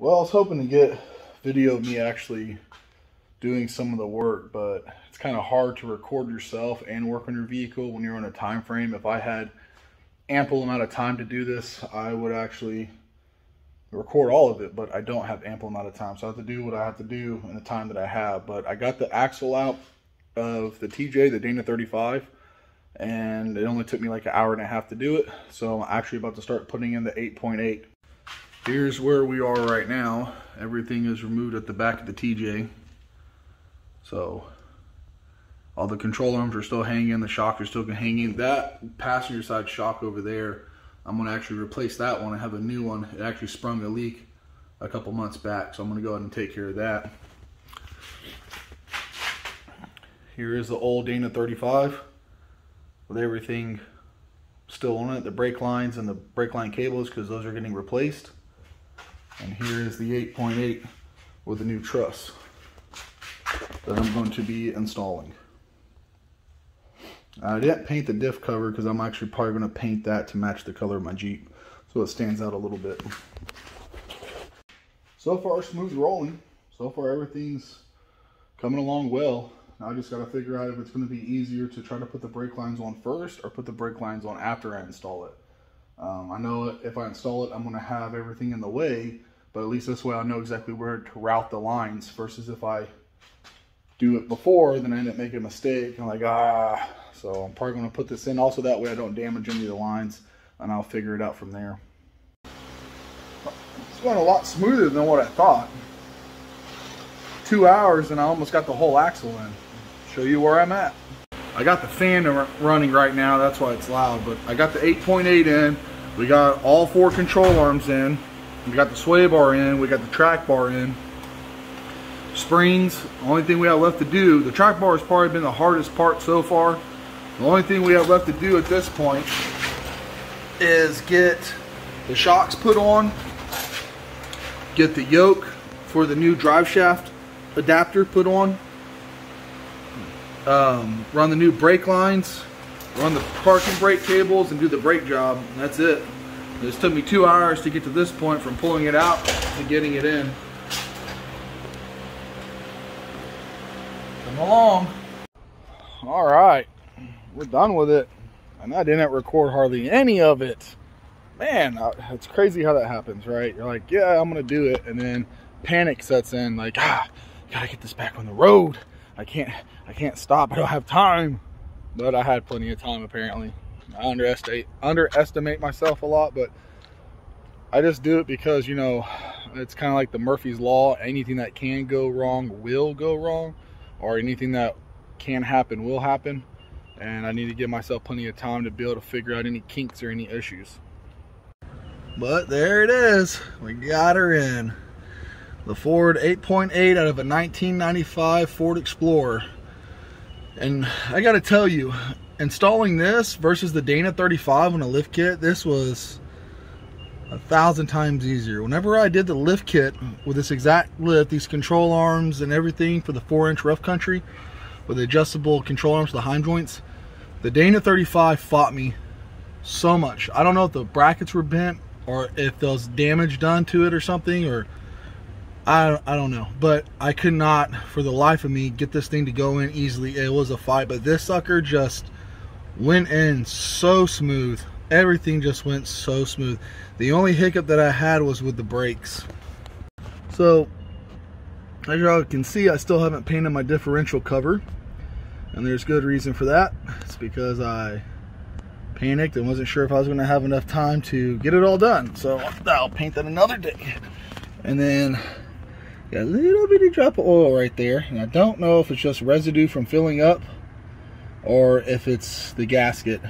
Well, I was hoping to get video of me actually doing some of the work, but it's kind of hard to record yourself and work on your vehicle when you're on a time frame. If I had ample amount of time to do this, I would actually record all of it, but I don't have ample amount of time, so I have to do what I have to do in the time that I have. But I got the axle out of the TJ, the Dana 35, and it only took me like an hour and a half to do it, so I'm actually about to start putting in the 8.8. Here's where we are right now. Everything is removed at the back of the TJ. So all the control arms are still hanging, the shocks are still hanging. That passenger side shock over there, I'm gonna actually replace that one. I have a new one. It actually sprung a leak a couple months back, so I'm gonna go ahead and take care of that. Here is the old Dana 35 with everything still on it, the brake lines and the brake line cables, because those are getting replaced. And here is the 8.8 with the new truss that I'm going to be installing. I didn't paint the diff cover because I'm actually probably going to paint that to match the color of my Jeep, so it stands out a little bit. So far, smooth rolling. So far, everything's coming along well. Now I just got to figure out if it's going to be easier to try to put the brake lines on first or put the brake lines on after I install it. I know if I install it, I'm going to have everything in the way, but at least this way I know exactly where to route the lines, versus if I do it before, then I end up making a mistake. I'm like, so I'm probably going to put this in also, that way I don't damage any of the lines, and I'll figure it out from there. It's going a lot smoother than what I thought. 2 hours and I almost got the whole axle in. Show you where I'm at. I got the fan running right now, that's why it's loud, but I got the 8.8 in. We got all 4 control arms in. We got the sway bar in, we got the track bar in. Springs, the only thing we have left to do, the track bar has probably been the hardest part so far. The only thing we have left to do at this point is get the shocks put on, get the yoke for the new drive shaft adapter put on, run the new brake lines, run the parking brake cables, and do the brake job, and that's it. This took me 2 hours to get to this point, from pulling it out to getting it in. Come along. All right, we're done with it, and I didn't record hardly any of it. Man, it's crazy how that happens, right? You're like, yeah, I'm gonna do it, and then panic sets in, like, gotta get this back on the road. I can't stop, I don't have time. But I had plenty of time, apparently. I underestimate myself a lot, but I just do it because, you know, it's kind of like the Murphy's Law. Anything that can go wrong will go wrong, or anything that can happen will happen. And I need to give myself plenty of time to be able to figure out any kinks or any issues. But there it is. We got her in. The Ford 8.8 out of a 1995 Ford Explorer. And I gotta tell you, installing this versus the Dana 35 on a lift kit, this was 1,000 times easier. Whenever I did the lift kit with this exact lift, these control arms and everything for the 4-inch rough country with the adjustable control arms for the hind joints, the Dana 35 fought me so much. I don't know if the brackets were bent or if there was damage done to it or something, or I don't know, but I could not for the life of me get this thing to go in easily. It was a fight, but this sucker just went in so smooth. Everything just went so smooth. The only hiccup that I had was with the brakes. So as y'all can see, I still haven't painted my differential cover, and there's good reason for that. It's because I panicked and wasn't sure if I was going to have enough time to get it all done, so I'll paint that another day. And then got a little bitty drop of oil right there, and I don't know if it's just residue from filling up or if it's the gasket.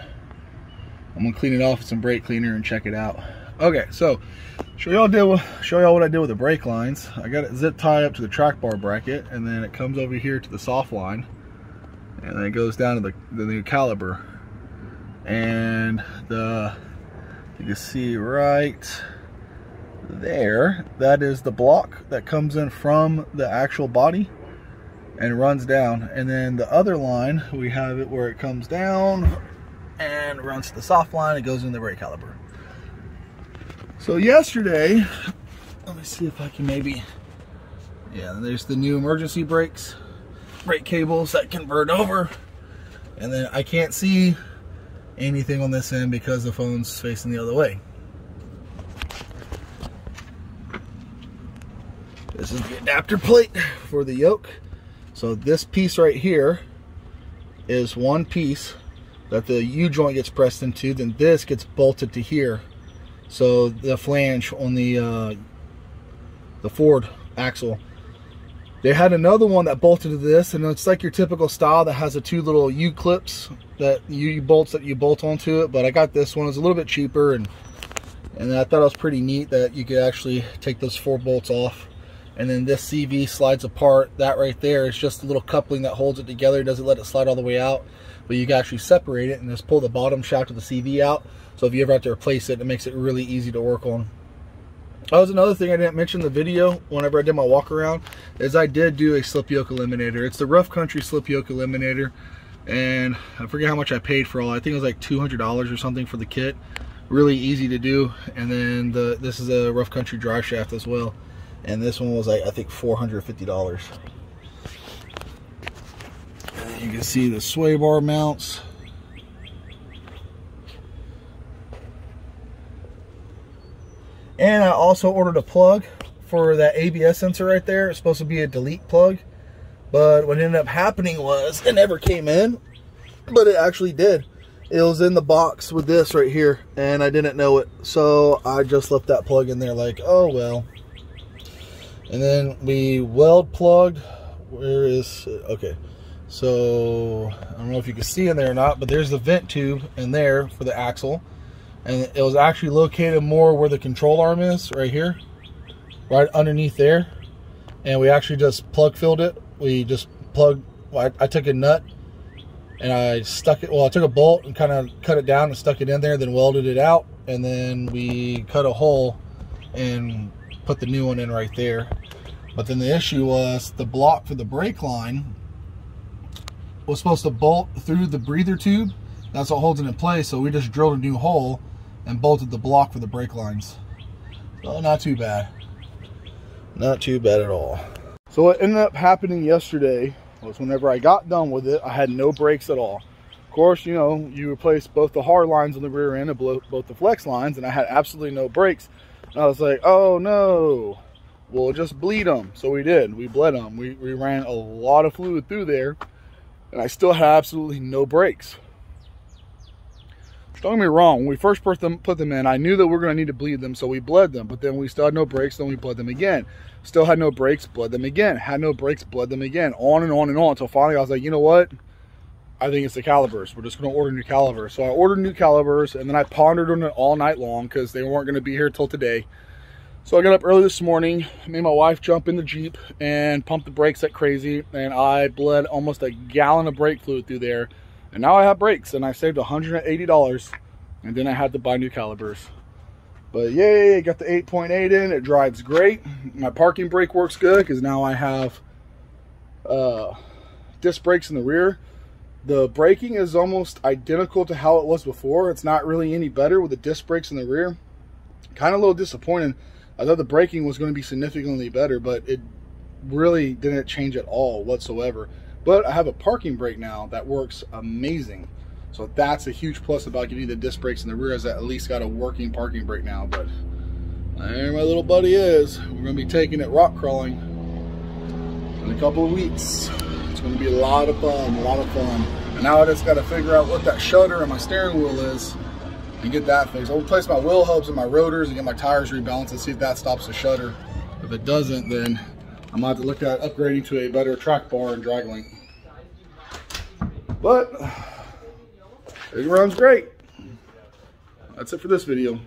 I'm gonna clean it off with some brake cleaner and check it out. Okay, so show y'all what I did with the brake lines. I got it zip tie up to the track bar bracket, and then it comes over here to the soft line, and then it goes down to the new caliper. And you can see right there, that is the block that comes in from the actual body and runs down. And then the other line, we have it where it comes down and runs to the soft line. It goes in the brake caliper. So yesterday Let me see if I can maybe, yeah, there's the new emergency brakes, brake cables that convert over. And then I can't see anything on this end because the phone's facing the other way. This is the adapter plate for the yoke. So this piece right here is one piece that the U-joint gets pressed into, then this gets bolted to here. So the flange on the Ford axle. They had another one that bolted to this, and it's like your typical style that has the two little U-clips, that U-bolts that you bolt onto it, but I got this one. It's a little bit cheaper, and I thought it was pretty neat that you could actually take those 4 bolts off. And then this CV slides apart. That right there is just a little coupling that holds it together. It doesn't let it slide all the way out, but you can actually separate it and just pull the bottom shaft of the CV out. So if you ever have to replace it, it makes it really easy to work on. That was another thing I didn't mention in the video whenever I did my walk around, is I did do a slip yoke eliminator. It's the Rough Country slip yoke eliminator, and I forget how much I paid for all. I think it was like $200 or something for the kit. Really easy to do. And then this is a Rough Country drive shaft as well, and this one was like, I think $450. And you can see the sway bar mounts. And I also ordered a plug for that ABS sensor right there. It's supposed to be a delete plug, but what ended up happening was it never came in, but it actually did. It was in the box with this right here, and I didn't know it. So I just left that plug in there like, oh well. And then we weld plugged. Where is it? Okay. So I don't know if you can see in there or not, but there's the vent tube in there for the axle. And it was actually located more where the control arm is, right here, right underneath there. And we actually just plug filled it. We just plugged, well, I took a nut and I stuck it, well, I took a bolt and kind of cut it down and stuck it in there, then welded it out. And then we cut a hole and put the new one in right there. But then the issue was the block for the brake line was supposed to bolt through the breather tube. That's what holds it in place. So we just drilled a new hole and bolted the block for the brake lines. So not too bad. Not too bad at all. So what ended up happening yesterday was whenever I got done with it, I had no brakes at all. Of course, you know, you replace both the hard lines on the rear end and both the flex lines, and I had absolutely no brakes. And I was like, oh no, we'll just bleed them. So we did. We bled them. We ran a lot of fluid through there, and I still had absolutely no brakes. Don't get me wrong, when we first put them in, I knew that we were going to need to bleed them, so we bled them. But then we still had no brakes, then we bled them again. Still had no brakes, bled them again. Had no brakes, bled them again. On and on and on. Until finally I was like, you know what? I think it's the calipers. We're just going to order new calipers. So I ordered new calipers, and then I pondered on it all night long because they weren't going to be here till today. So I got up early this morning, made my wife jump in the Jeep and pump the brakes like crazy, and I bled almost a gallon of brake fluid through there. And now I have brakes, and I saved $180, and then I had to buy new calipers. But yay, got the 8.8 in. It drives great. My parking brake works good because now I have disc brakes in the rear. The braking is almost identical to how it was before. It's not really any better with the disc brakes in the rear. Kind of a little disappointing. I thought the braking was going to be significantly better, but it really didn't change at all whatsoever. But I have a parking brake now that works amazing. So that's a huge plus about getting the disc brakes in the rear, is that at least got a working parking brake now. But there my little buddy is. We're going to be taking it rock crawling in a couple of weeks. It's going to be a lot of fun, a lot of fun. And now I just got to figure out what that shutter and my steering wheel is and get that fixed. I'll replace my wheel hubs and my rotors and get my tires rebalanced and see if that stops the shutter. If it doesn't, then I might have to look at upgrading to a better track bar and drag link. But it runs great. That's it for this video.